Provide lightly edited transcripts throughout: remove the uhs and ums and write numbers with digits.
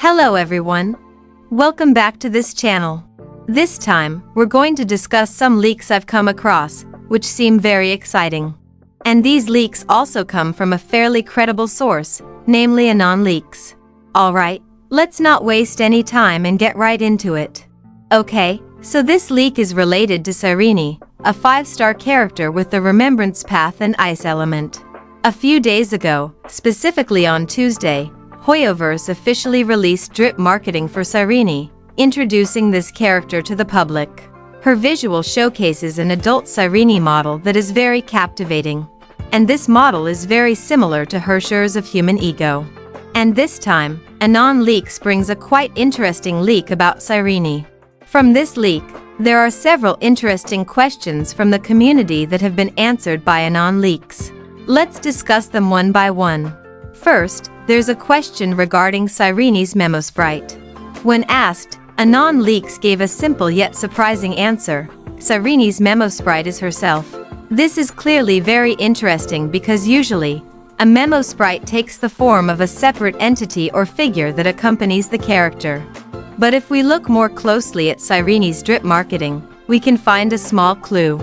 Hello everyone. Welcome back to this channel. This time, we're going to discuss some leaks I've come across, which seem very exciting. And these leaks also come from a fairly credible source, namely AnonLeaks. Alright, let's not waste any time and get right into it. Okay, so this leak is related to Cyrene, a 5-star character with the Remembrance Path and Ice element. A few days ago, specifically on Tuesday, HoHE officially released drip marketing for Cyrene, introducing this character to the public. Her visual showcases an adult Cyrene model that is very captivating. And this model is very similar to HoHE's of Human Ego. And this time, AnonLeaks brings a quite interesting leak about Cyrene. From this leak, there are several interesting questions from the community that have been answered by AnonLeaks. Let's discuss them one by one. First, there's a question regarding Cyrene's Memosprite. When asked, AnonLeaks gave a simple yet surprising answer: Cyrene's Memosprite is herself. This is clearly very interesting because usually, a Memosprite takes the form of a separate entity or figure that accompanies the character. But if we look more closely at Cyrene's drip marketing, we can find a small clue.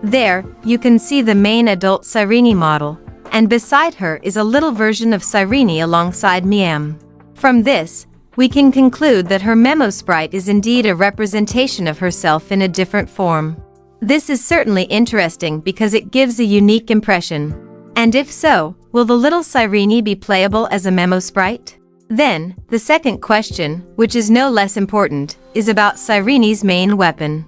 There, you can see the main adult Cyrene model, and beside her is a little version of Cyrene alongside Miem. From this, we can conclude that her Memosprite is indeed a representation of herself in a different form. This is certainly interesting because it gives a unique impression. And if so, will the little Cyrene be playable as a Memosprite? Then, the second question, which is no less important, is about Cyrene's main weapon.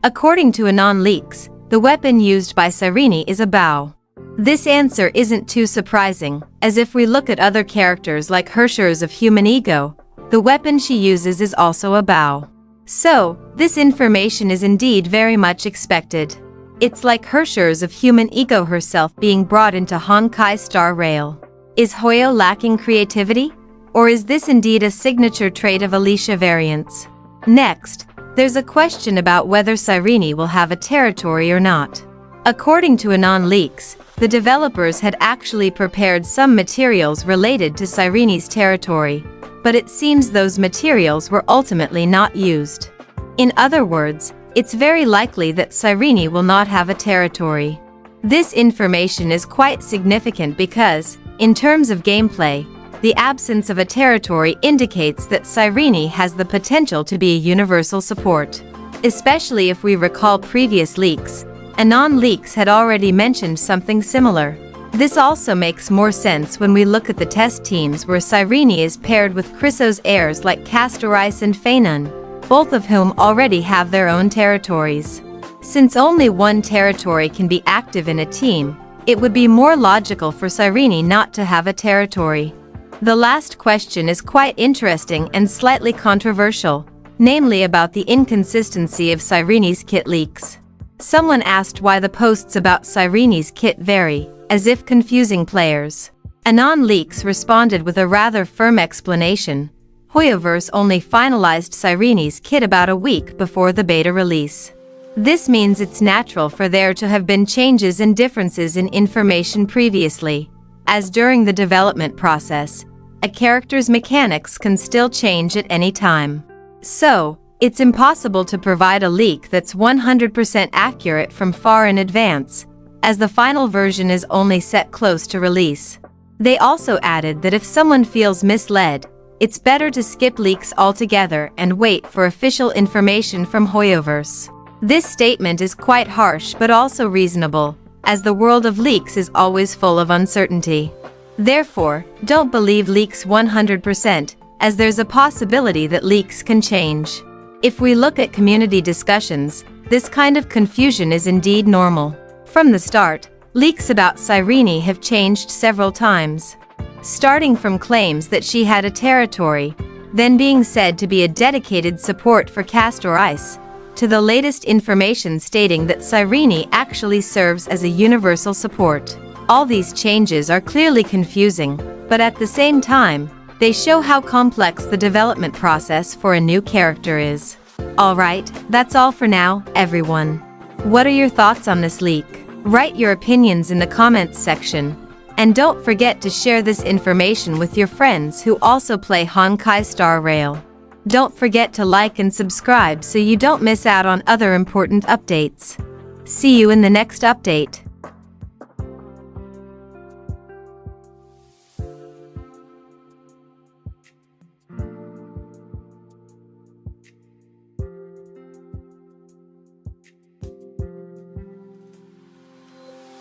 According to AnonLeaks, the weapon used by Cyrene is a bow. This answer isn't too surprising, as if we look at other characters like HoHE's of Human Ego, the weapon she uses is also a bow. So, this information is indeed very much expected. It's like HoHE's of Human Ego herself being brought into honkaistarrail. Is HoHE lacking creativity? Or is this indeed a signature trait of Alicia variants? Next, there's a question about whether Cyrene will have a territory or not. According to AnonLeaks, the developers had actually prepared some materials related to Cyrene's territory, but it seems those materials were ultimately not used. In other words, it's very likely that Cyrene will not have a territory. This information is quite significant because, in terms of gameplay, the absence of a territory indicates that Cyrene has the potential to be a universal support. Especially if we recall previous leaks, AnonLeaks had already mentioned something similar. This also makes more sense when we look at the test teams where Cyrene is paired with Chrysos heirs like Castoris and Phanon, both of whom already have their own territories. Since only one territory can be active in a team, it would be more logical for Cyrene not to have a territory. The last question is quite interesting and slightly controversial, namely about the inconsistency of Cyrene's kit leaks. Someone asked why the posts about Cyrene's kit vary, as if confusing players. AnonLeaks responded with a rather firm explanation. HoHE only finalized Cyrene's kit about a week before the beta release. This means it's natural for there to have been changes and differences in information previously, as during the development process, a character's mechanics can still change at any time. So, it's impossible to provide a leak that's 100% accurate from far in advance, as the final version is only set close to release. They also added that if someone feels misled, it's better to skip leaks altogether and wait for official information from HoHE. This statement is quite harsh but also reasonable, as the world of leaks is always full of uncertainty. Therefore, don't believe leaks 100%, as there's a possibility that leaks can change. If we look at community discussions, this kind of confusion is indeed normal. From the start, leaks about Cyrene have changed several times. Starting from claims that she had a territory, then being said to be a dedicated support for Castoris, to the latest information stating that Cyrene actually serves as a universal support. All these changes are clearly confusing, but at the same time, they show how complex the development process for a new character is. Alright, that's all for now, everyone. What are your thoughts on this leak? Write your opinions in the comments section. And don't forget to share this information with your friends who also play Honkai starrail. Don't forget to like and subscribe so you don't miss out on other important updates. See you in the next update.